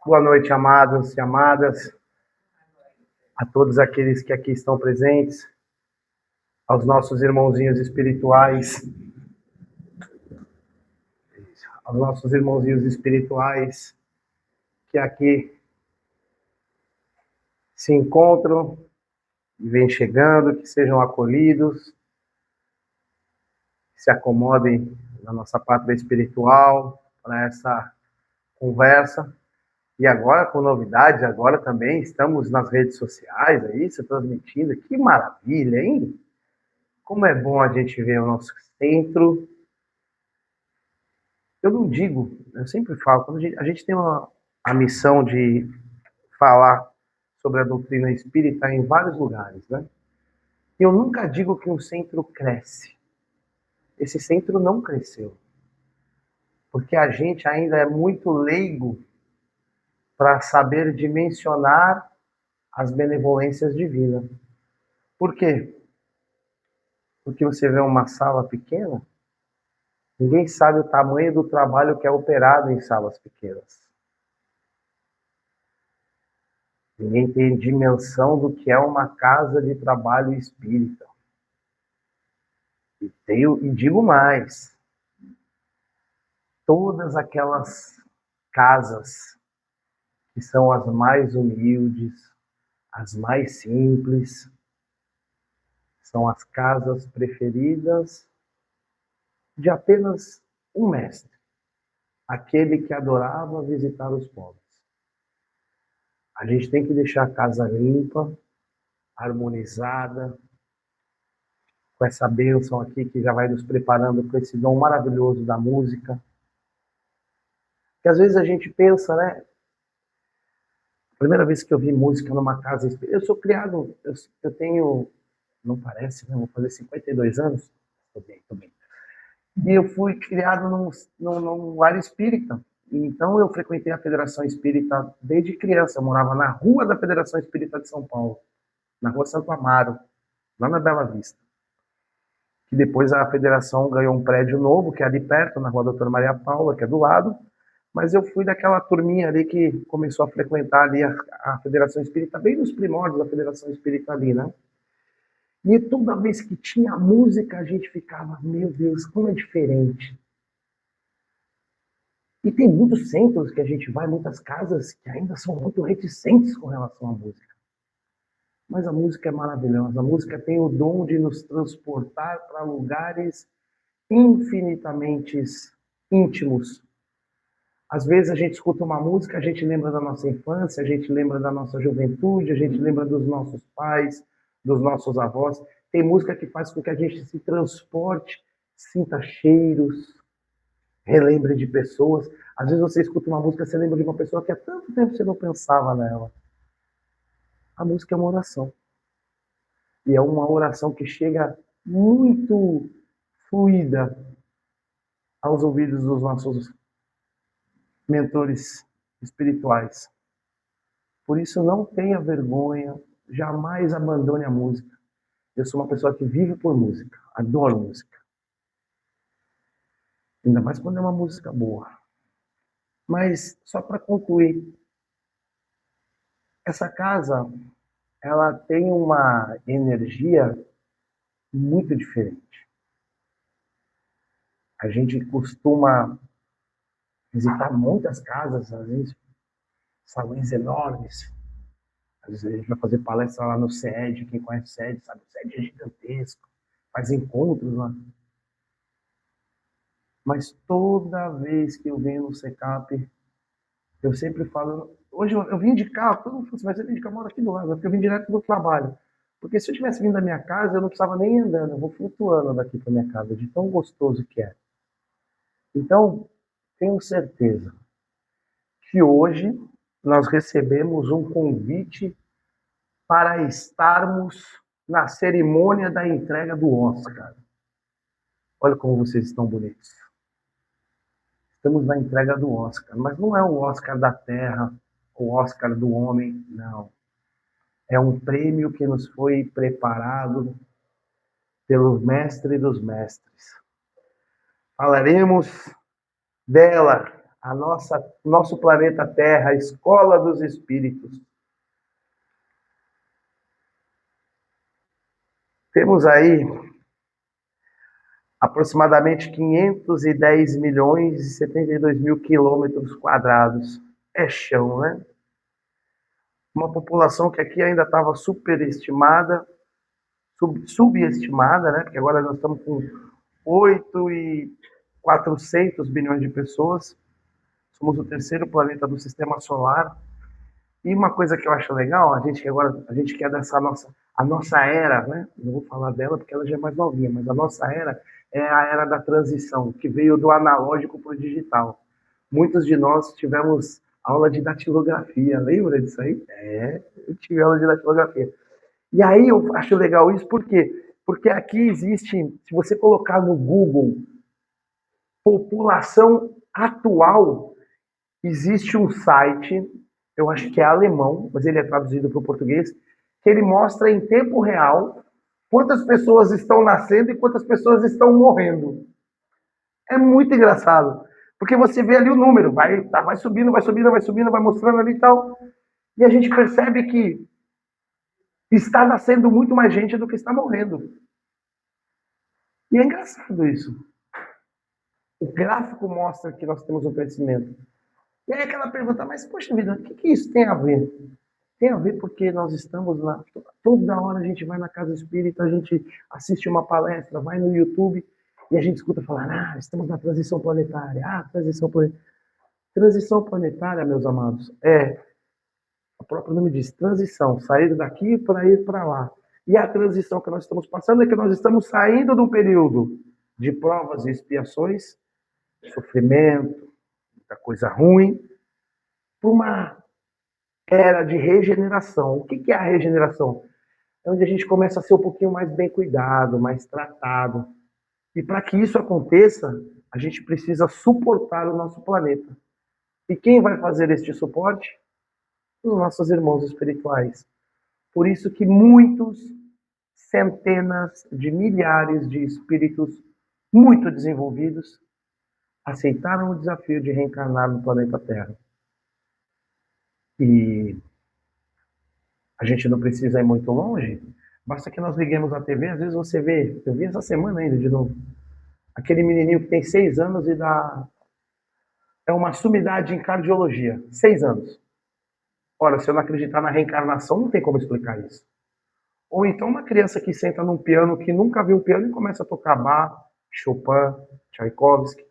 Boa noite, amados e amadas, a todos aqueles que aqui estão presentes, aos nossos irmãozinhos espirituais, que aqui se encontram e vêm chegando, que sejam acolhidos, que se acomodem na nossa pátria espiritual para essa conversa. E agora, com novidades, agora também estamos nas redes sociais, aí, se transmitindo. Que maravilha, hein? Como é bom a gente ver o nosso centro. Eu não digo, eu sempre falo, quando a gente tem a missão de falar sobre a doutrina espírita em vários lugares, né? E eu nunca digo que um centro cresce. Esse centro não cresceu. Porque a gente ainda é muito leigo para saber dimensionar as benevolências divinas. Por quê? Porque você vê uma sala pequena, ninguém sabe o tamanho do trabalho que é operado em salas pequenas. Ninguém tem dimensão do que é uma casa de trabalho espírita. E digo mais, todas aquelas casas que são as mais humildes, as mais simples, são as casas preferidas de apenas um mestre, aquele que adorava visitar os pobres. A gente tem que deixar a casa limpa, harmonizada, com essa bênção aqui que já vai nos preparando para esse dom maravilhoso da música. Que às vezes a gente pensa, né? A primeira vez que eu vi música numa casa espírita, eu sou criado, eu tenho, não parece, né? Vou fazer 52 anos. Tô bem. E eu fui criado num lar espírita. Então eu frequentei a Federação Espírita desde criança. Eu morava na rua da Federação Espírita de São Paulo, na rua Santo Amaro, lá na Bela Vista. Que depois a federação ganhou um prédio novo, que é ali perto, na rua Doutora Maria Paula, que é do lado. Mas eu fui daquela turminha ali que começou a frequentar ali a Federação Espírita, bem nos primórdios da Federação Espírita ali, né? E toda vez que tinha música, a gente ficava, meu Deus, como é diferente. E tem muitos centros que a gente vai, muitas casas que ainda são muito reticentes com relação à música. Mas a música é maravilhosa. A música tem o dom de nos transportar para lugares infinitamente íntimos. Às vezes a gente escuta uma música, a gente lembra da nossa infância, a gente lembra da nossa juventude, a gente lembra dos nossos pais, dos nossos avós. Tem música que faz com que a gente se transporte, sinta cheiros, relembre de pessoas. Às vezes você escuta uma música, você lembra de uma pessoa que há tanto tempo você não pensava nela. A música é uma oração. E é uma oração que chega muito fluida aos ouvidos dos nossos mentores espirituais. Por isso, não tenha vergonha, jamais abandone a música. Eu sou uma pessoa que vive por música, adoro música. Ainda mais quando é uma música boa. Mas, só para concluir, essa casa, ela tem uma energia muito diferente. A gente costuma visitar muitas casas, às vezes salões enormes. Às vezes a gente vai fazer palestra lá no SED, quem conhece o SED sabe, o SED é gigantesco, faz encontros lá. Mas toda vez que eu venho no SECAP, eu sempre falo, hoje eu vim de carro, todo mundo fala assim, mas eu vim de carro, eu moro aqui do lado, porque eu vim direto do trabalho. Porque se eu tivesse vindo da minha casa, eu não precisava nem ir andando, eu vou flutuando daqui para minha casa, de tão gostoso que é. Então, tenho certeza que hoje nós recebemos um convite para estarmos na cerimônia da entrega do Oscar. Olha como vocês estão bonitos. Estamos na entrega do Oscar, mas não é o Oscar da Terra, o Oscar do homem, não. É um prêmio que nos foi preparado pelo Mestre dos Mestres. Falaremos dela, nosso planeta Terra, a escola dos espíritos. Temos aí aproximadamente 510 milhões e 72 mil quilômetros quadrados. É chão, né? Uma população que aqui ainda estava superestimada, subestimada, né? Porque agora nós estamos com 8.400 bilhões de pessoas. Somos o terceiro planeta do sistema solar. E uma coisa que eu acho legal, a gente quer dessa a nossa era, né? Não vou falar dela porque ela já é mais novinha, mas a nossa era é a era da transição, que veio do analógico para o digital. Muitos de nós tivemos aula de datilografia, lembra disso aí? É, eu tive aula de datilografia. E aí eu acho legal isso, por quê? Porque aqui existe, se você colocar no Google população atual, existe um site, eu acho que é alemão, mas ele é traduzido para o português, que ele mostra em tempo real quantas pessoas estão nascendo e quantas pessoas estão morrendo. É muito engraçado, porque você vê ali o número, vai subindo, vai subindo, vai subindo, vai mostrando ali e tal, e a gente percebe que está nascendo muito mais gente do que está morrendo. E é engraçado isso. O gráfico mostra que nós temos um crescimento. E aí aquela pergunta, mas poxa vida, o que isso tem a ver? Tem a ver porque nós estamos lá, toda hora a gente vai na casa espírita, a gente assiste uma palestra, vai no YouTube e a gente escuta falar, estamos na transição planetária, transição planetária. Transição planetária, meus amados, o próprio nome diz, transição, sair daqui para ir para lá. E a transição que nós estamos passando é que nós estamos saindo de um período de provas e expiações, sofrimento, muita coisa ruim, para uma era de regeneração. O que é a regeneração? É onde a gente começa a ser um pouquinho mais bem cuidado, mais tratado. E para que isso aconteça, a gente precisa suportar o nosso planeta. E quem vai fazer este suporte? Os nossos irmãos espirituais. Por isso que muitos, centenas de milhares de espíritos muito desenvolvidos aceitaram o desafio de reencarnar no planeta Terra. E a gente não precisa ir muito longe, basta que nós liguemos a TV, às vezes você vê, eu vi essa semana ainda de novo, aquele menininho que tem 6 anos e é uma sumidade em cardiologia, 6 anos. Ora, se eu não acreditar na reencarnação, não tem como explicar isso. Ou então uma criança que senta num piano, que nunca viu um piano e começa a tocar Bach, Chopin, Tchaikovsky.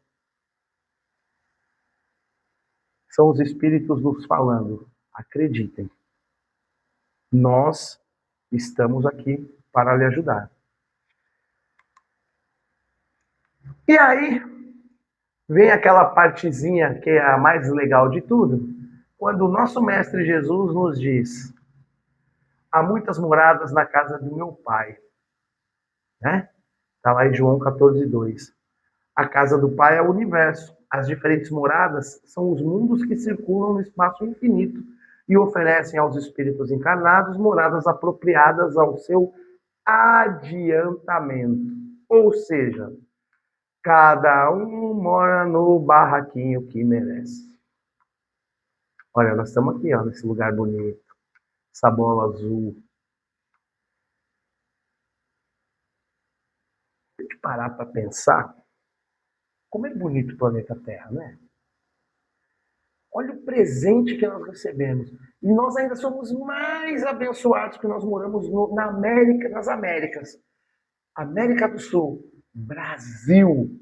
São os espíritos nos falando, acreditem, nós estamos aqui para lhe ajudar. E aí, vem aquela partezinha que é a mais legal de tudo, quando o nosso Mestre Jesus nos diz: há muitas moradas na casa do meu Pai. Né? Está lá em João 14:2. A casa do Pai é o universo. As diferentes moradas são os mundos que circulam no espaço infinito e oferecem aos espíritos encarnados moradas apropriadas ao seu adiantamento. Ou seja, cada um mora no barraquinho que merece. Olha, nós estamos aqui, ó, nesse lugar bonito. Essa bola azul. Tem que parar para pensar como é bonito o planeta Terra, né? Olha o presente que nós recebemos. E nós ainda somos mais abençoados que nós moramos na América, nas Américas. América do Sul, Brasil,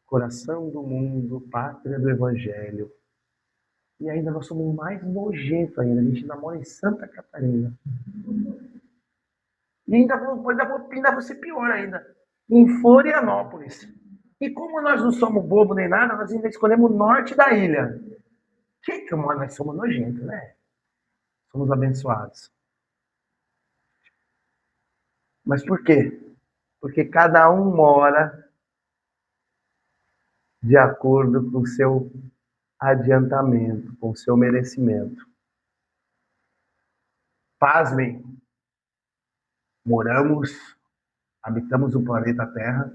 coração do mundo, pátria do Evangelho. E ainda nós somos mais nojentos ainda. A gente ainda mora em Santa Catarina. E ainda vou ser pior ainda. Em Florianópolis. E como nós não somos bobo nem nada, nós ainda escolhemos o norte da ilha. Que nós somos nojentos, né? Somos abençoados. Mas por quê? Porque cada um mora de acordo com o seu adiantamento, com o seu merecimento. Pasmem, habitamos o planeta Terra,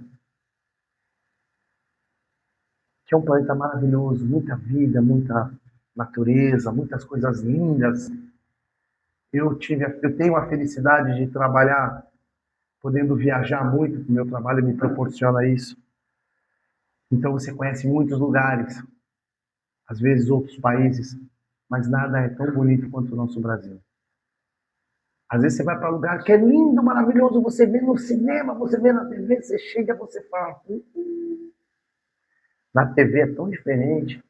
que é um planeta maravilhoso, muita vida, muita natureza, muitas coisas lindas. Eu tenho a felicidade de trabalhar, podendo viajar muito, porque o meu trabalho me proporciona isso. Então você conhece muitos lugares, às vezes outros países, mas nada é tão bonito quanto o nosso Brasil. Às vezes você vai para um lugar que é lindo, maravilhoso, você vê no cinema, você vê na TV, você chega, você fala, na TV é tão diferente.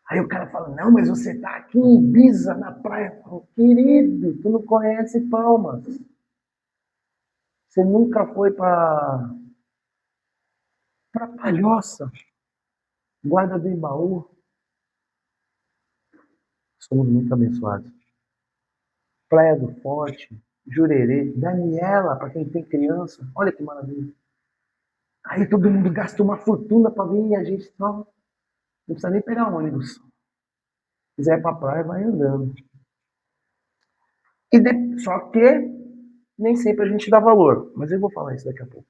Aí o cara fala, não, mas você tá aqui em Ibiza, na praia. Eu falo, querido, tu não conhece Palmas. Você nunca foi para Palhoça, Guarda do Embaú. Somos muito abençoados. Praia do Forte, Jurerê, Daniela, para quem tem criança. Olha que maravilha. Aí todo mundo gasta uma fortuna para vir e a gente só não precisa nem pegar ônibus. Se quiser ir para a praia, vai andando. Só que nem sempre a gente dá valor, mas eu vou falar isso daqui a pouco.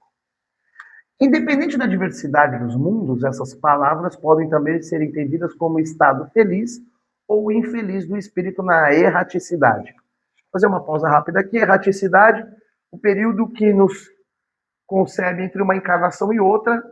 Independente da diversidade dos mundos, essas palavras podem também ser entendidas como estado feliz ou infeliz do espírito na erraticidade. Vou fazer uma pausa rápida aqui. Erraticidade, o período que nos concebe entre uma encarnação e outra,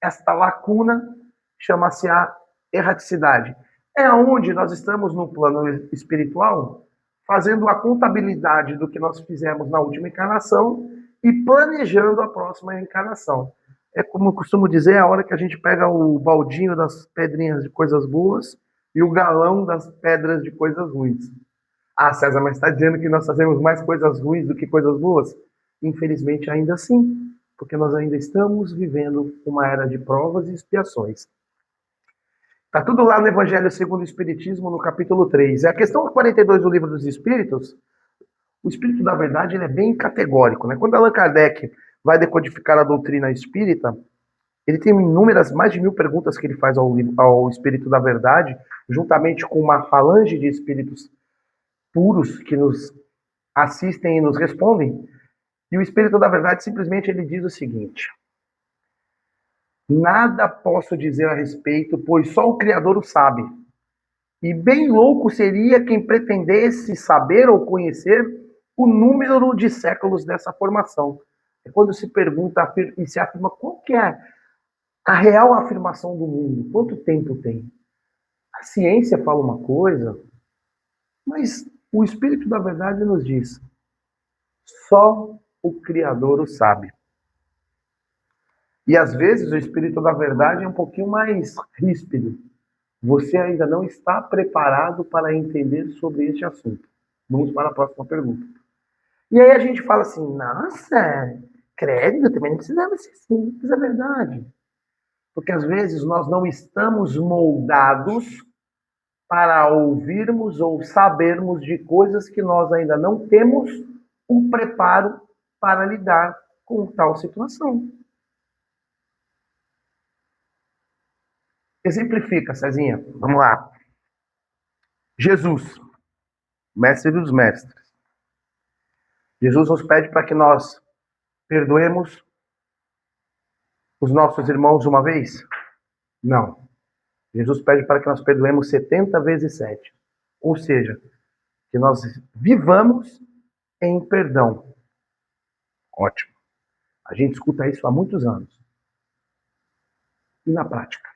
esta lacuna chama-se a erraticidade. É onde nós estamos no plano espiritual, fazendo a contabilidade do que nós fizemos na última encarnação e planejando a próxima encarnação. É como eu costumo dizer, é a hora que a gente pega o baldinho das pedrinhas de coisas boas e o galão das pedras de coisas ruins. Ah, César, mas está dizendo que nós fazemos mais coisas ruins do que coisas boas? Infelizmente, ainda assim, porque nós ainda estamos vivendo uma era de provas e expiações. Está tudo lá no Evangelho segundo o Espiritismo, no capítulo 3. É a questão 42 do Livro dos Espíritos. O Espírito da Verdade ele é bem categórico. Né? Quando Allan Kardec vai decodificar a doutrina espírita, ele tem inúmeras, mais de 1000 perguntas que ele faz ao Espírito da Verdade, juntamente com uma falange de espíritos puros que nos assistem e nos respondem. E o Espírito da Verdade simplesmente ele diz o seguinte: nada posso dizer a respeito, pois só o Criador o sabe. E bem louco seria quem pretendesse saber ou conhecer o número de séculos dessa formação. É quando se pergunta e se afirma qual que é a real afirmação do mundo, quanto tempo tem. A ciência fala uma coisa, mas o Espírito da Verdade nos diz: só o Criador o sabe. E às vezes o Espírito da Verdade é um pouquinho mais ríspido. Você ainda não está preparado para entender sobre este assunto. Vamos para a próxima pergunta. E aí a gente fala assim, nossa, credo, também não precisava ser assim, isso é verdade. Porque às vezes nós não estamos moldados para ouvirmos ou sabermos de coisas que nós ainda não temos um preparo para lidar com tal situação. Exemplifica, Cezinha. Vamos lá. Jesus, mestre dos mestres. Jesus nos pede para que nós perdoemos os nossos irmãos uma vez? Não. Jesus pede para que nós perdoemos 70 vezes 7. Ou seja, que nós vivamos em perdão. Ótimo. A gente escuta isso há muitos anos. E na prática?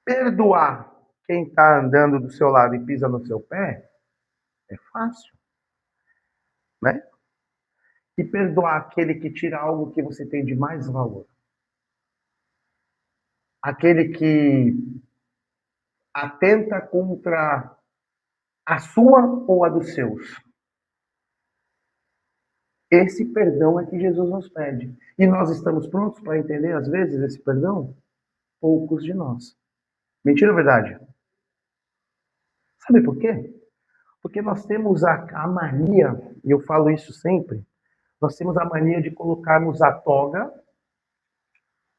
Perdoar quem está andando do seu lado e pisa no seu pé é fácil, né? E perdoar aquele que tira algo que você tem de mais valor. Aquele que atenta contra a sua ou a dos seus. Esse perdão é que Jesus nos pede. E nós estamos prontos para entender, às vezes, esse perdão? Poucos de nós. Mentira ou verdade? Sabe por quê? Porque nós temos a mania, e eu falo isso sempre, nós temos a mania de colocarmos a toga,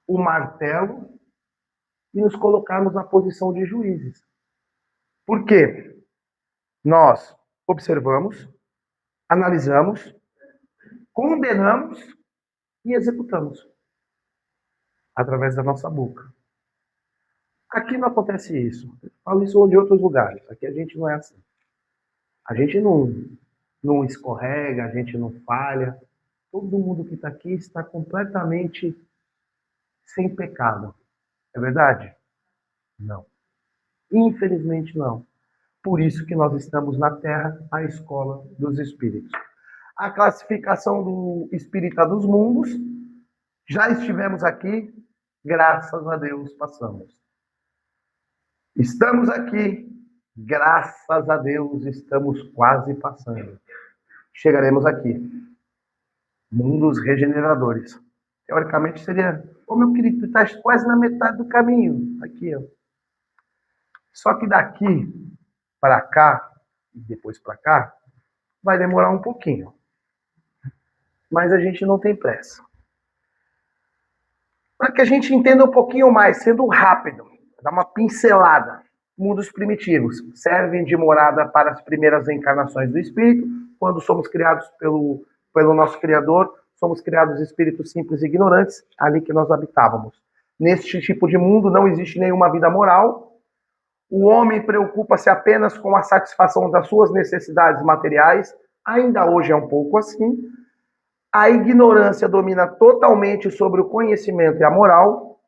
o martelo e nos colocarmos na posição de juízes. Por quê? Nós observamos, analisamos, condenamos e executamos. através da nossa boca. Aqui não acontece isso. Eu falo isso de outros lugares. Aqui a gente não é assim. A gente não escorrega, a gente não falha. Todo mundo que está aqui está completamente sem pecado. É verdade? Não. Infelizmente não. Por isso que nós estamos na Terra, a escola dos espíritos. A classificação do espírita dos mundos, já estivemos aqui, graças a Deus passamos. Estamos aqui, graças a Deus estamos quase passando. Chegaremos aqui. Mundos regeneradores. Teoricamente seria, ô meu querido, tu estás quase na metade do caminho. Aqui, ó. Só que daqui para cá, e depois para cá, vai demorar um pouquinho. Mas a gente não tem pressa. Para que a gente entenda um pouquinho mais, sendo rápido, dar uma pincelada. Mundos primitivos servem de morada para as primeiras encarnações do espírito. Quando somos criados pelo nosso Criador, somos criados espíritos simples e ignorantes, ali que nós habitávamos. Neste tipo de mundo não existe nenhuma vida moral. O homem preocupa-se apenas com a satisfação das suas necessidades materiais. Ainda hoje é um pouco assim. A ignorância domina totalmente sobre o conhecimento e a moral.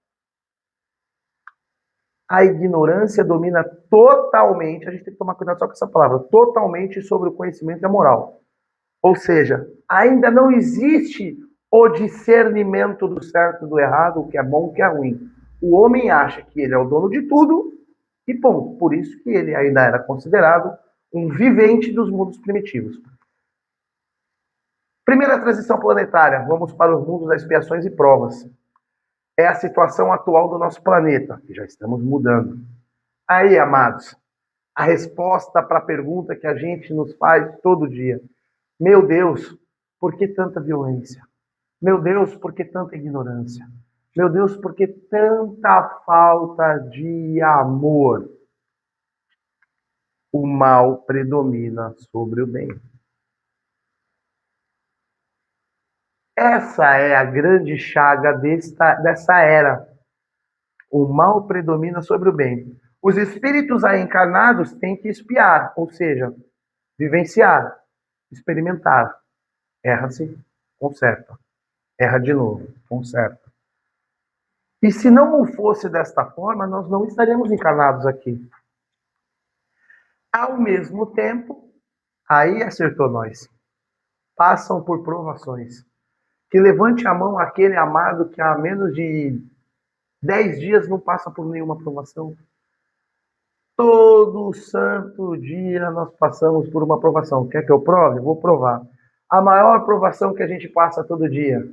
A ignorância domina totalmente, a gente tem que tomar cuidado só com essa palavra, totalmente sobre o conhecimento e a moral. Ou seja, ainda não existe o discernimento do certo e do errado, o que é bom e o que é ruim. O homem acha que ele é o dono de tudo e ponto. Por isso que ele ainda era considerado um vivente dos mundos primitivos. Primeira transição planetária, vamos para os mundos das expiações e provas. É a situação atual do nosso planeta, que já estamos mudando. Aí, amados, a resposta para a pergunta que a gente nos faz todo dia. Meu Deus, por que tanta violência? Meu Deus, por que tanta ignorância? Meu Deus, por que tanta falta de amor? O mal predomina sobre o bem. Essa é a grande chaga dessa era. O mal predomina sobre o bem. Os espíritos aí encarnados têm que espiar, ou seja, vivenciar, experimentar. Erra-se, conserta. Erra de novo, conserta. E se não fosse desta forma, nós não estaríamos encarnados aqui. Ao mesmo tempo, aí acertou nós. Passam por provações. Que levante a mão aquele amado que há menos de 10 dias não passa por nenhuma provação. Todo santo dia nós passamos por uma provação. Quer que eu prove? Vou provar. A maior provação que a gente passa todo dia.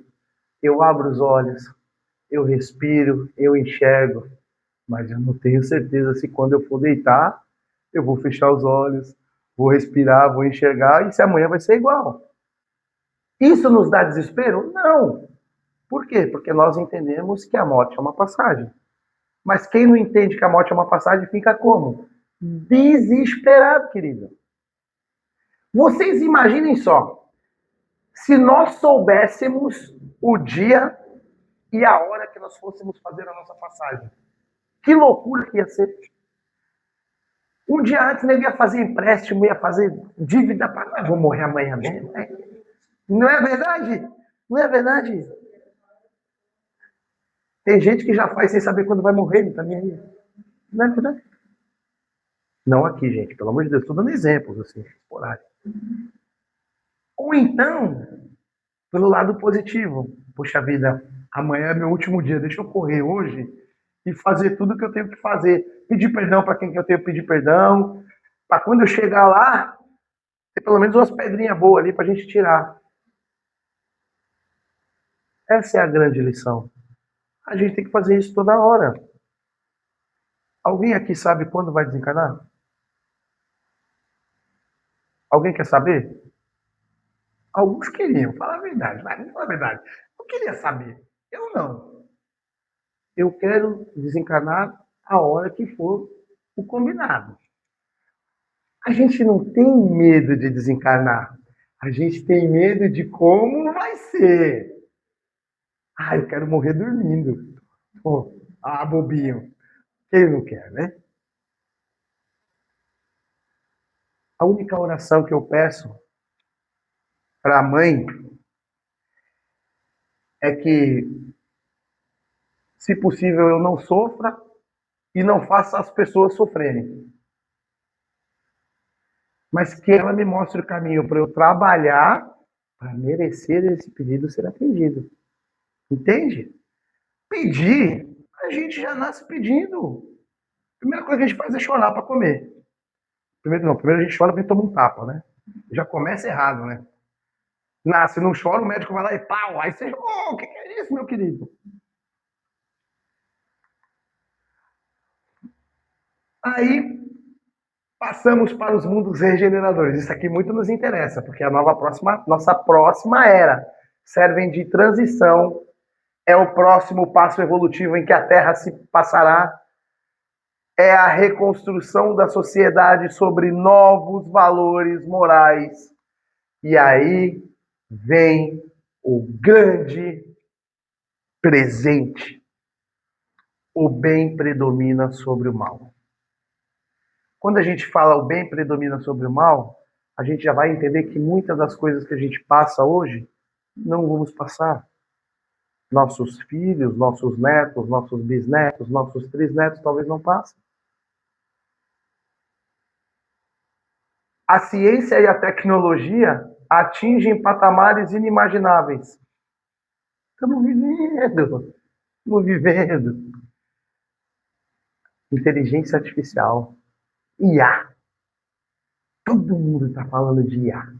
Eu abro os olhos, eu respiro, eu enxergo, mas eu não tenho certeza se quando eu for deitar, eu vou fechar os olhos, vou respirar, vou enxergar e se amanhã vai ser igual. Isso nos dá desespero? Não. Por quê? Porque nós entendemos que a morte é uma passagem. Mas quem não entende que a morte é uma passagem fica como? Desesperado, querido. Vocês imaginem só, se nós soubéssemos o dia e a hora que nós fôssemos fazer a nossa passagem. Que loucura que ia ser. Um dia antes eu ia fazer empréstimo, ia fazer dívida para... vou morrer amanhã mesmo. Não é verdade? Não é verdade? Tem gente que já faz sem saber quando vai morrer, não tá nem aí. Não é verdade? Não aqui, gente, pelo amor de Deus, estou dando exemplos, assim, esporádicos. Ou então, pelo lado positivo. Poxa vida, amanhã é meu último dia, deixa eu correr hoje e fazer tudo o que eu tenho que fazer. Pedir perdão para quem que eu tenho que pedir perdão, para quando eu chegar lá, ter pelo menos umas pedrinhas boas ali para a gente tirar. Essa é a grande lição. A gente tem que fazer isso toda hora. Alguém aqui sabe quando vai desencarnar? Alguém quer saber? Alguns queriam, fala a verdade, vai, fala a verdade. Eu queria saber, eu não. Eu quero desencarnar a hora que for o combinado. A gente não tem medo de desencarnar. A gente tem medo de como vai ser. Ah, eu quero morrer dormindo. Pô, bobinho. Quem não quer, né? A única oração que eu peço para a mãe é que, se possível, eu não sofra e não faça as pessoas sofrerem. Mas que ela me mostre o caminho para eu trabalhar para merecer esse pedido ser atendido. Entende? Pedir, a gente já nasce pedindo. A primeira coisa que a gente faz é chorar para comer. Primeiro a gente chora porque toma um tapa, né? Já começa errado, né? Nasce, não chora, o médico vai lá e pau. Aí você, o que é isso, meu querido? Aí passamos para os mundos regeneradores. Isso aqui muito nos interessa, porque a nossa próxima era servem de transição. É o próximo passo evolutivo em que a Terra se passará. É a reconstrução da sociedade sobre novos valores morais. E aí vem o grande presente. O bem predomina sobre o mal. Quando a gente fala o bem predomina sobre o mal, a gente já vai entender que muitas das coisas que a gente passa hoje não vamos passar. Nossos filhos, nossos netos, nossos bisnetos, nossos trisnetos talvez não passem. A ciência e a tecnologia atingem patamares inimagináveis. Estamos vivendo. Estamos vivendo. Inteligência artificial. IA. Todo mundo está falando de IA.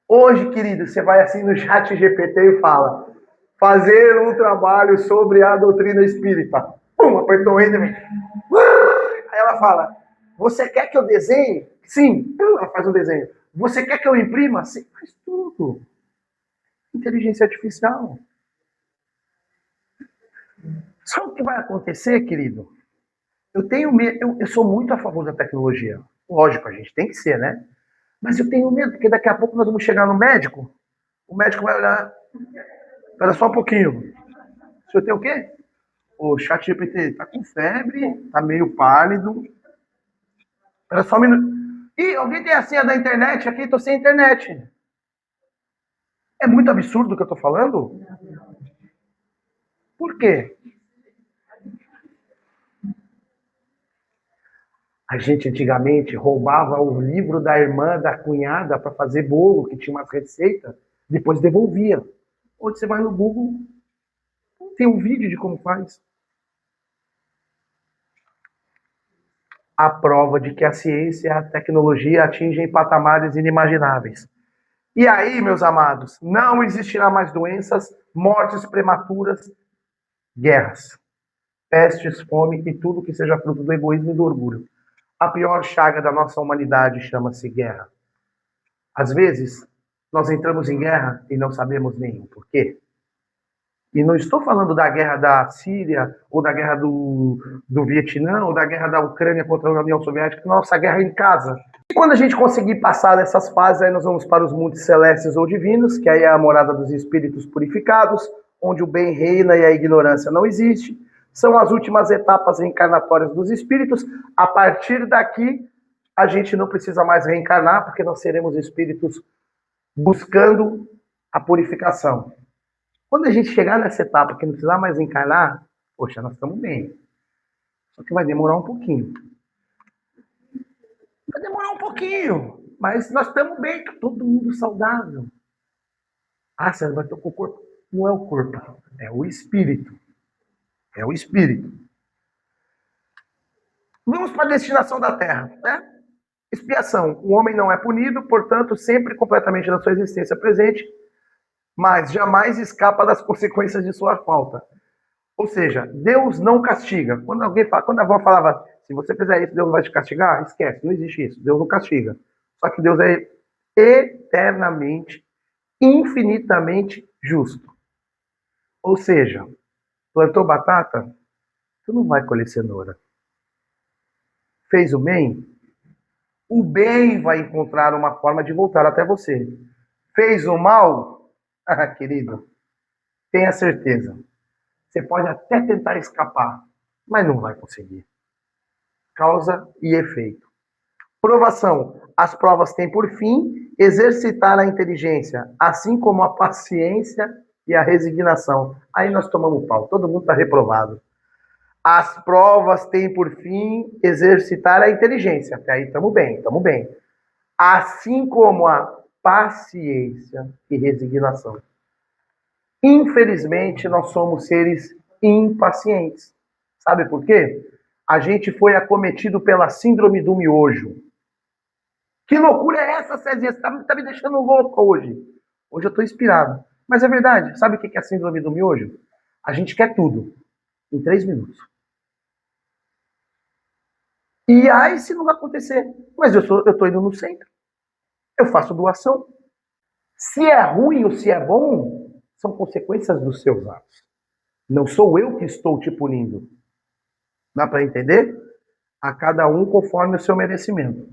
Hoje, querido, você vai assim no chat GPT e fala: fazer um trabalho sobre a doutrina espírita. Pum, apertou o enter. Aí ela fala: você quer que eu desenhe? Sim. Ela faz um desenho. Você quer que eu imprima? Sim. Faz tudo. Inteligência artificial. Sabe o que vai acontecer, querido? Eu sou muito a favor da tecnologia. Lógico, a gente tem que ser, né? Mas eu tenho medo, porque daqui a pouco nós vamos chegar no médico, o médico vai olhar, espera só um pouquinho. O senhor tem o quê? O chat GPT tá com febre, tá meio pálido. Espera só um minuto. Ih, alguém tem a senha da internet? Aqui tô sem internet. É muito absurdo o que eu tô falando? Por quê? A gente antigamente roubava o livro da irmã, da cunhada, para fazer bolo, que tinha umas receitas, depois devolvia. Hoje você vai no Google, tem um vídeo de como faz. A prova de que a ciência e a tecnologia atingem patamares inimagináveis. E aí, meus amados, não existirá mais doenças, mortes prematuras, guerras, pestes, fome e tudo que seja fruto do egoísmo e do orgulho. A pior chaga da nossa humanidade chama-se guerra. Às vezes, nós entramos em guerra e não sabemos nem o porquê. E não estou falando da guerra da Síria, ou da guerra do Vietnã, ou da guerra da Ucrânia contra a União Soviética, nossa guerra é em casa. E quando a gente conseguir passar dessas fases, aí nós vamos para os mundos celestes ou divinos, que aí é a morada dos espíritos purificados, onde o bem reina e a ignorância não existe. São as últimas etapas reencarnatórias dos espíritos. A partir daqui, a gente não precisa mais reencarnar, porque nós seremos espíritos buscando a purificação. Quando a gente chegar nessa etapa que não precisar mais encarnar, poxa, nós estamos bem. Só que vai demorar um pouquinho. Vai demorar um pouquinho, mas nós estamos bem, todo mundo saudável. Ah, você vai ter o corpo. Não é o corpo, é o espírito. É o espírito. Vamos para a destinação da Terra, né? Expiação. O homem não é punido, portanto, sempre completamente na sua existência presente, mas jamais escapa das consequências de sua falta. Ou seja, Deus não castiga. Quando a avó falava, se você fizer isso, Deus vai te castigar, esquece, não existe isso. Deus não castiga. Só que Deus é eternamente, infinitamente justo. Ou seja, plantou batata, tu não vai colher cenoura. Fez o bem vai encontrar uma forma de voltar até você. Fez o mal, querido, tenha certeza. Você pode até tentar escapar, mas não vai conseguir. Causa e efeito. Provação. As provas têm por fim exercitar a inteligência, assim como a paciência e a resignação. Aí nós tomamos pau, todo mundo está reprovado. As provas têm por fim exercitar a inteligência. Até aí estamos bem, estamos bem. Assim como a paciência e resignação. Infelizmente, nós somos seres impacientes. Sabe por quê? A gente foi acometido pela síndrome do miojo. Que loucura é essa, Cezinha? Você tá me deixando louco hoje. Hoje eu estou inspirado. Mas é verdade. Sabe o que é a síndrome do miojo? A gente quer tudo em 3 minutos. E aí, se não vai acontecer? Mas eu tô indo no centro. Eu faço doação. Se é ruim ou se é bom, são consequências dos seus atos. Não sou eu que estou te punindo. Dá para entender? A cada um conforme o seu merecimento.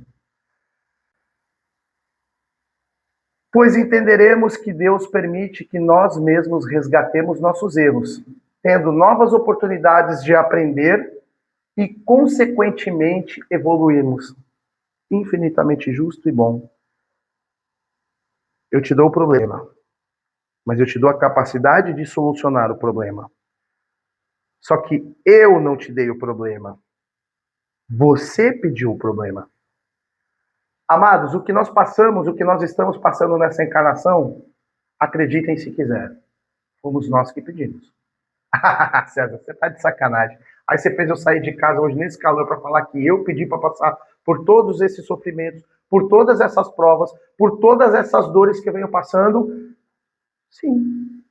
Pois entenderemos que Deus permite que nós mesmos resgatemos nossos erros, tendo novas oportunidades de aprender e, consequentemente, evoluirmos. Infinitamente justo e bom. Eu te dou o problema, mas eu te dou a capacidade de solucionar o problema. Só que eu não te dei o problema. Você pediu o problema. Amados, o que nós passamos, o que nós estamos passando nessa encarnação, acreditem se quiser, fomos nós que pedimos. César, você tá de sacanagem. Aí você fez eu sair de casa hoje nesse calor para falar que eu pedi para passar por todos esses sofrimentos, por todas essas provas, por todas essas dores que eu venho passando. Sim,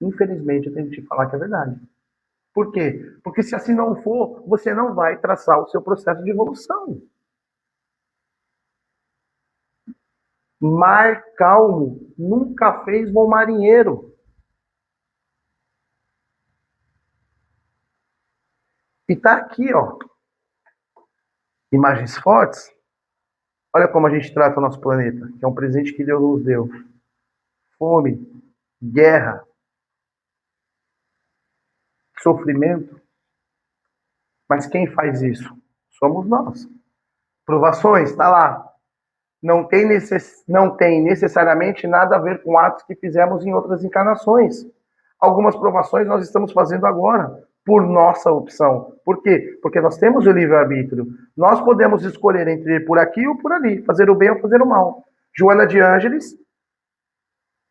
infelizmente eu tenho que te falar que é verdade. Por quê? Porque se assim não for, você não vai traçar o seu processo de evolução. Mar calmo nunca fez bom marinheiro. E tá aqui, ó. Imagens fortes. Olha como a gente trata o nosso planeta, que é um presente que Deus nos deu. Fome, guerra, sofrimento. Mas quem faz isso? Somos nós. Provações, está lá. Não tem necessariamente nada a ver com atos que fizemos em outras encarnações. Algumas provações nós estamos fazendo agora, por nossa opção. Por quê? Porque nós temos o livre-arbítrio. Nós podemos escolher entre ir por aqui ou por ali, fazer o bem ou fazer o mal. Joana de Ângeles,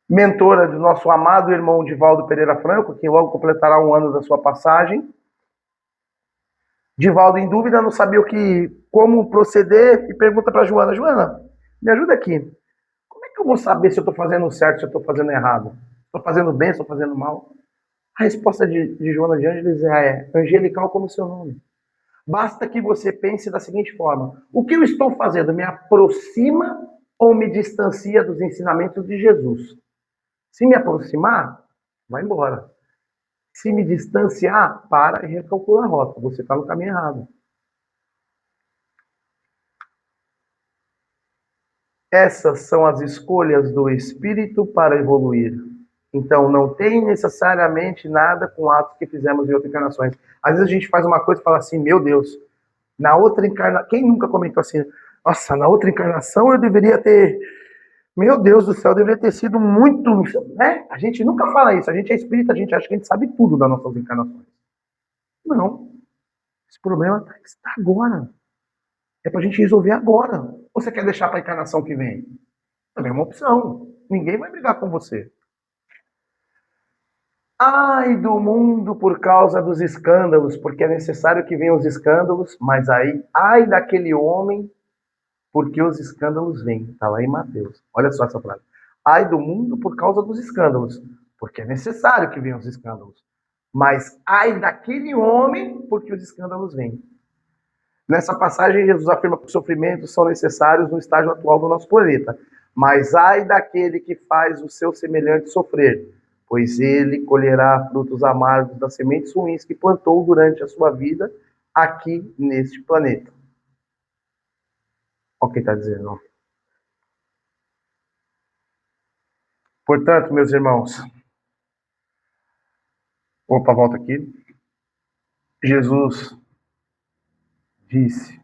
mentora do nosso amado irmão Divaldo Pereira Franco, que logo completará 1 ano da sua passagem. Divaldo, em dúvida, não sabia como proceder e pergunta para Joana: Joana, me ajuda aqui. Como é que eu vou saber se eu estou fazendo certo, se eu estou fazendo errado? Estou fazendo bem, estou fazendo mal? A resposta de Joana de Ângeles é angelical como seu nome. Basta que você pense da seguinte forma: o que eu estou fazendo me aproxima ou me distancia dos ensinamentos de Jesus? Se me aproximar, vai embora. Se me distanciar, para e recalcula a rota. Você está no caminho errado. Essas são as escolhas do espírito para evoluir. Então, não tem necessariamente nada com atos que fizemos em outras encarnações. Às vezes a gente faz uma coisa e fala assim: meu Deus, na outra encarnação. Quem nunca comentou assim? Nossa, na outra encarnação eu deveria ter. Meu Deus do céu, eu deveria ter sido muito. Né? A gente nunca fala isso. A gente é espírita, a gente acha que a gente sabe tudo das nossas encarnações. Não. Esse problema está agora. É pra gente resolver agora. Ou você quer deixar para a encarnação que vem? Também é uma opção. Ninguém vai brigar com você. Ai do mundo por causa dos escândalos, porque é necessário que venham os escândalos, mas aí, ai daquele homem, porque os escândalos vêm. Está lá em Mateus. Olha só essa frase. Ai do mundo por causa dos escândalos, porque é necessário que venham os escândalos. Mas ai daquele homem, porque os escândalos vêm. Nessa passagem, Jesus afirma que os sofrimentos são necessários no estágio atual do nosso planeta. Mas ai daquele que faz o seu semelhante sofrer, pois ele colherá frutos amargos das sementes ruins que plantou durante a sua vida aqui neste planeta. Olha o que está dizendo. Portanto, meus irmãos, Opa, volta aqui. Jesus disse: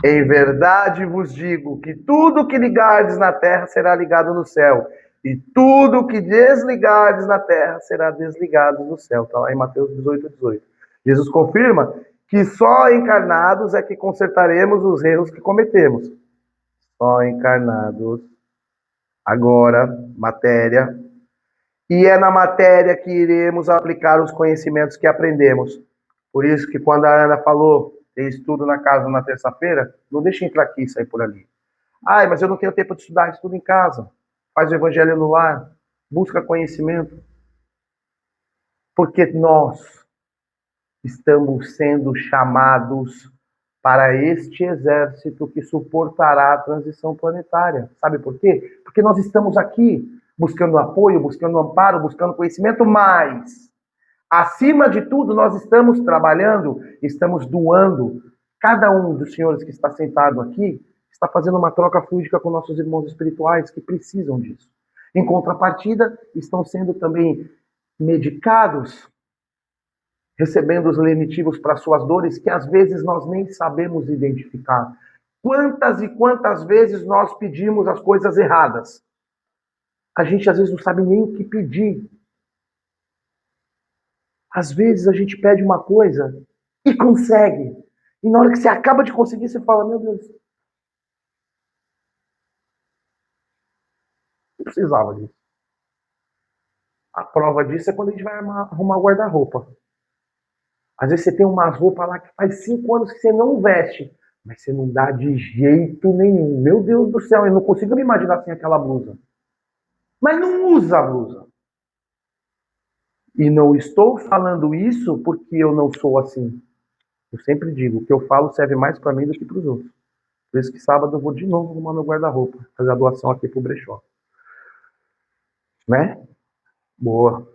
em verdade vos digo que tudo que ligardes na terra será ligado no céu, e tudo que desligardes na terra será desligado no céu. Está lá em Mateus 18:18. Jesus confirma que só encarnados é que consertaremos os erros que cometemos. Só encarnados. Agora, matéria. E é na matéria que iremos aplicar os conhecimentos que aprendemos. Por isso que quando a Ana falou, tem estudo na casa na terça-feira, não deixa entrar aqui e sair por ali. Ai, mas eu não tenho tempo de estudar, estuda em casa. Faz o evangelho no lar, busca conhecimento. Porque nós estamos sendo chamados para este exército que suportará a transição planetária. Sabe por quê? Porque nós estamos aqui buscando apoio, buscando amparo, buscando conhecimento, mas, acima de tudo, nós estamos trabalhando, estamos doando. Cada um dos senhores que está sentado aqui está fazendo uma troca fluídica com nossos irmãos espirituais que precisam disso. Em contrapartida, estão sendo também medicados, recebendo os lenitivos para suas dores, que às vezes nós nem sabemos identificar. Quantas e quantas vezes nós pedimos as coisas erradas? A gente às vezes não sabe nem o que pedir. Às vezes a gente pede uma coisa e consegue. E na hora que você acaba de conseguir, você fala, meu Deus, não precisava disso. A prova disso é quando a gente vai arrumar o guarda-roupa. Às vezes você tem umas roupas lá que faz 5 anos que você não veste, mas você não dá de jeito nenhum. Meu Deus do céu, eu não consigo me imaginar sem aquela blusa. Mas não usa a blusa. E não estou falando isso porque eu não sou assim. Eu sempre digo, o que eu falo serve mais para mim do que para os outros. Por isso que sábado eu vou de novo arrumar meu guarda-roupa, fazer a doação aqui pro brechó. Né? Boa.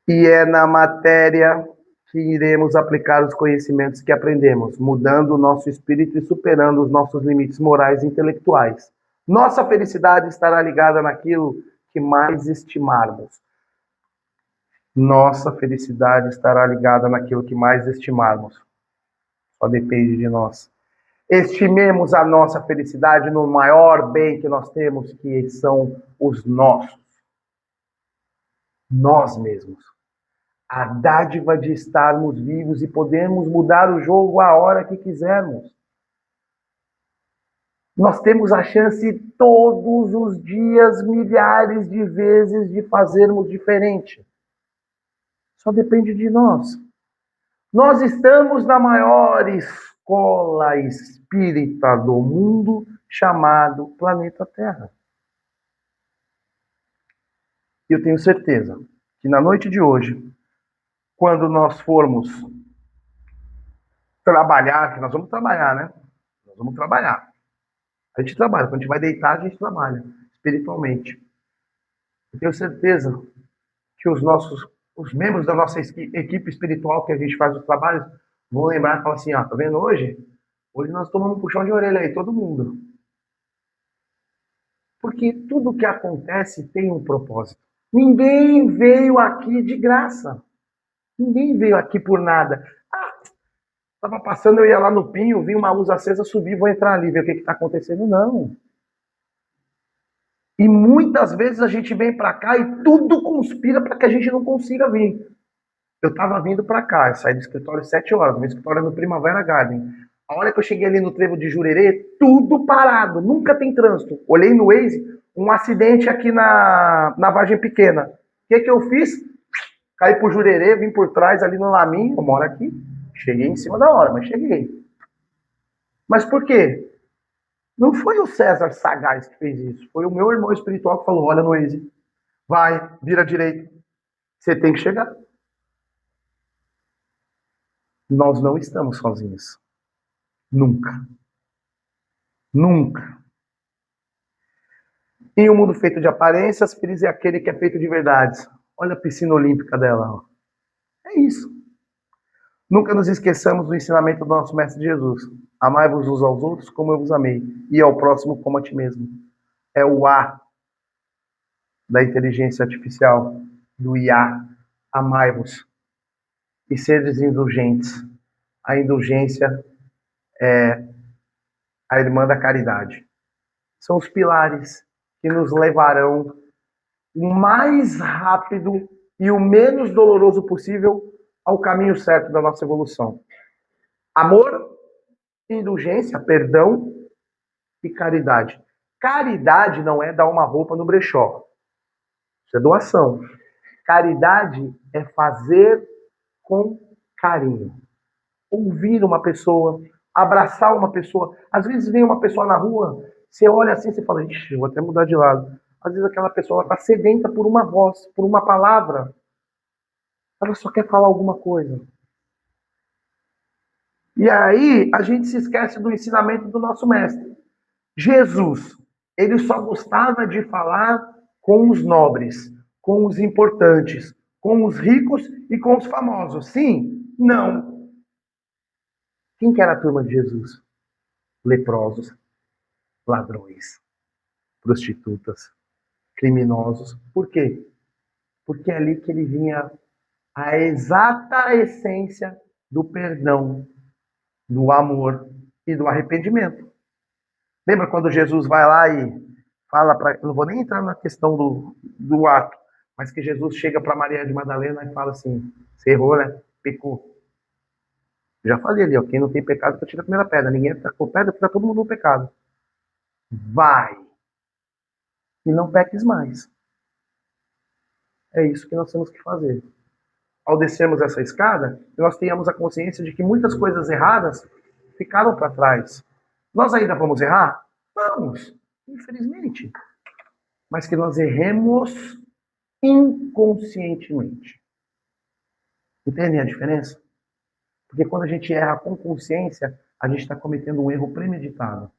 E é na matéria que iremos aplicar os conhecimentos que aprendemos, mudando o nosso espírito e superando os nossos limites morais e intelectuais. Nossa felicidade estará ligada naquilo que mais estimarmos. Nossa felicidade estará ligada naquilo que mais estimarmos. Só depende de nós. Estimemos a nossa felicidade no maior bem que nós temos, que são os nossos. Nós mesmos. A dádiva de estarmos vivos e podermos mudar o jogo a hora que quisermos. Nós temos a chance todos os dias, milhares de vezes, de fazermos diferente. Só depende de nós. Nós estamos na maior escola espírita do mundo, chamado planeta Terra. Eu tenho certeza que na noite de hoje, quando nós formos trabalhar, que nós vamos trabalhar, né? Nós vamos trabalhar. A gente trabalha. Quando a gente vai deitar, a gente trabalha espiritualmente. Eu tenho certeza que os membros da nossa equipe espiritual que a gente faz os trabalhos vão lembrar e falar assim, ó, tá vendo hoje? Hoje nós tomamos um puxão de orelha aí, todo mundo. Porque tudo que acontece tem um propósito. Ninguém veio aqui de graça. Ninguém veio aqui por nada. Estava passando, eu ia lá no Pinho, vi uma luz acesa, subi, vou entrar ali, ver o que está acontecendo. Não. E muitas vezes a gente vem para cá e tudo conspira para que a gente não consiga vir. Eu estava vindo para cá, eu saí do escritório às 7 horas, meu escritório é no Primavera Garden. A hora que eu cheguei ali no trevo de Jurerê, tudo parado, nunca tem trânsito. Olhei no Waze, um acidente aqui na Vargem Pequena. O que eu fiz? Caí pro Jurerê, vim por trás ali no Lamin, eu moro aqui. Cheguei em cima da hora, mas cheguei. Mas por quê? Não foi o César Sagaz que fez isso. Foi o meu irmão espiritual que falou, olha no Waze, vai, vira direito. Você tem que chegar. Nós não estamos sozinhos. Nunca. Nunca. Em um mundo feito de aparências, feliz é aquele que é feito de verdades. Olha a piscina olímpica dela. Ó. É isso. Nunca nos esqueçamos do ensinamento do nosso Mestre Jesus. Amai-vos uns aos outros como eu vos amei. E ao próximo como a ti mesmo. É o A. da inteligência artificial, do IA, amai-vos e seres indulgentes. A indulgência é a irmã da caridade. São os pilares que nos levarão o mais rápido e o menos doloroso possível ao caminho certo da nossa evolução. Amor, indulgência, perdão e caridade. Caridade não é dar uma roupa no brechó. Isso é doação. Caridade é fazer com carinho. Ouvir uma pessoa, abraçar uma pessoa. Às vezes vem uma pessoa na rua, você olha assim e fala, ixi, vou até mudar de lado. Às vezes aquela pessoa está sedenta por uma voz, por uma palavra. Ela só quer falar alguma coisa. E aí a gente se esquece do ensinamento do nosso mestre. Jesus, ele só gostava de falar com os nobres, com os importantes, com os ricos e com os famosos. Sim? Não. Quem que era a turma de Jesus? Leprosos, ladrões, prostitutas, criminosos. Por quê? Porque é ali que ele vinha a exata essência do perdão, do amor e do arrependimento. Lembra quando Jesus vai lá e fala para... Não vou nem entrar na questão do ato, mas que Jesus chega para Maria de Madalena e fala assim, você errou, né? Pecou. Já falei ali, ó, quem não tem pecado que tira a primeira pedra. Ninguém está com pedra, porque todo mundo no pecado. Vai. E não peques mais. É isso que nós temos que fazer. Ao descermos essa escada, nós tenhamos a consciência de que muitas coisas erradas ficaram para trás. Nós ainda vamos errar? Vamos, infelizmente. Mas que nós erremos inconscientemente. Entendem a diferença? Porque quando a gente erra com consciência, a gente está cometendo um erro premeditado.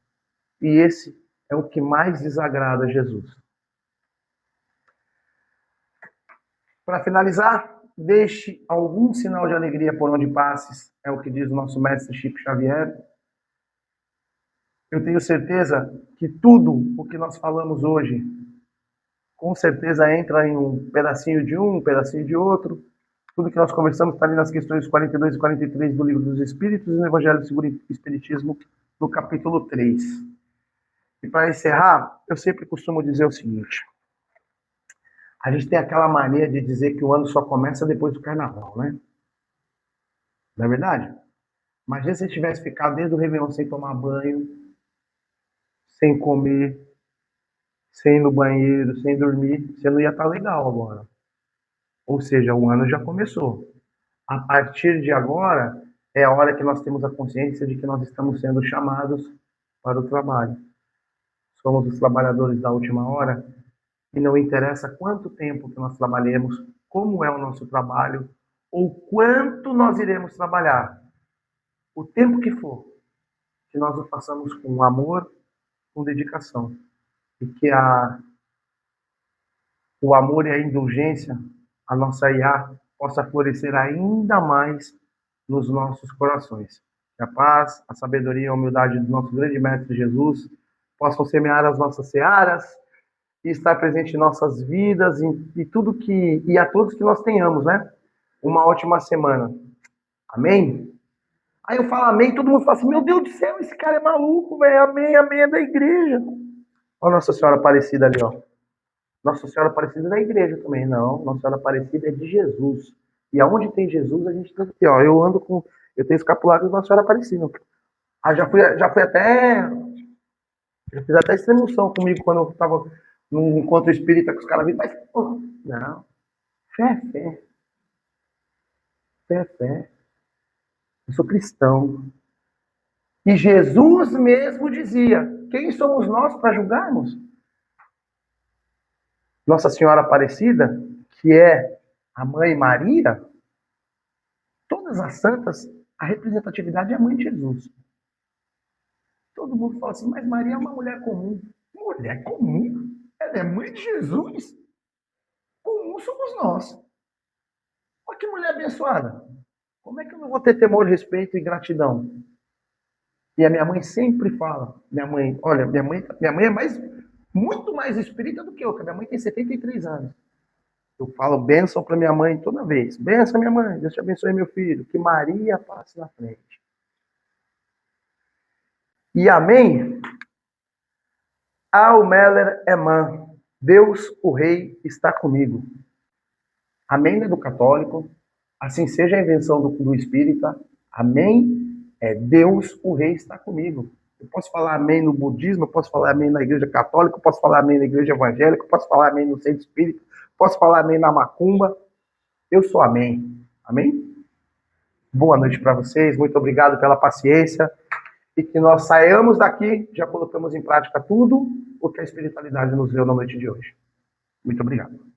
E esse é o que mais desagrada a Jesus. Para finalizar, deixe algum sinal de alegria por onde passes, é o que diz o nosso mestre Chico Xavier. Eu tenho certeza que tudo o que nós falamos hoje, com certeza entra em um pedacinho de um pedacinho de outro. Tudo que nós conversamos está ali nas questões 42 e 43 do Livro dos Espíritos e no Evangelho segundo o Espiritismo, no capítulo 3. E para encerrar, eu sempre costumo dizer o seguinte. A gente tem aquela mania de dizer que o ano só começa depois do carnaval, né? Não é verdade? Imagina se você tivesse ficado desde o Réveillon sem tomar banho, sem comer, sem ir no banheiro, sem dormir. Você não ia estar legal agora. Ou seja, o ano já começou. A partir de agora, é a hora que nós temos a consciência de que nós estamos sendo chamados para o trabalho. Somos os trabalhadores da última hora e não interessa quanto tempo que nós trabalhemos, como é o nosso trabalho, ou quanto nós iremos trabalhar. O tempo que for, que nós o façamos com amor, com dedicação. E que o amor e a indulgência, a nossa IA, possa florescer ainda mais nos nossos corações. Que a paz, a sabedoria e a humildade do nosso grande Mestre Jesus possam semear as nossas searas e estar presente em nossas vidas e tudo que... E a todos que nós tenhamos, né? Uma ótima semana. Amém? Aí eu falo amém, todo mundo fala assim, meu Deus do céu, esse cara é maluco, velho. Amém, amém é da igreja. Olha Nossa Senhora Aparecida ali, ó. Nossa Senhora Aparecida é da igreja também, não. Nossa Senhora Aparecida é de Jesus. E aonde tem Jesus, a gente tem aqui, ó. Eu tenho escapulário de Nossa Senhora Aparecida. Ah, já fui até... Já fiz até extremoção comigo quando eu tava num encontro espírita que os caras viram, mas, pô, não. Fé é fé. Fé é fé. Eu sou cristão. E Jesus mesmo dizia, quem somos nós para julgarmos? Nossa Senhora Aparecida, que é a Mãe Maria, todas as santas, a representatividade é a Mãe de Jesus. Todo mundo fala assim, mas Maria é uma mulher comum. Mulher comum? Ela é mãe de Jesus? Comum somos nós. Olha que mulher abençoada. Como é que eu não vou ter temor, respeito e gratidão? E a minha mãe sempre fala, minha mãe, olha, minha mãe é mais... muito mais espírita do que eu, porque minha mãe tem 73 anos. Eu falo bênção para minha mãe toda vez. Bênção, minha mãe, Deus te abençoe, meu filho. Que Maria passe na frente. E amém? Ao Meller Eman. Deus, o Rei, está comigo. Amém do católico. Assim seja a invenção do espírita. Amém? É Deus, o Rei, está comigo. Eu posso falar amém no budismo, eu posso falar amém na igreja católica, eu posso falar amém na igreja evangélica, eu posso falar amém no centro espírita, posso falar amém na macumba. Eu sou amém. Amém? Boa noite para vocês, muito obrigado pela paciência e que nós saiamos daqui, já colocamos em prática tudo o que a espiritualidade nos deu na noite de hoje. Muito obrigado.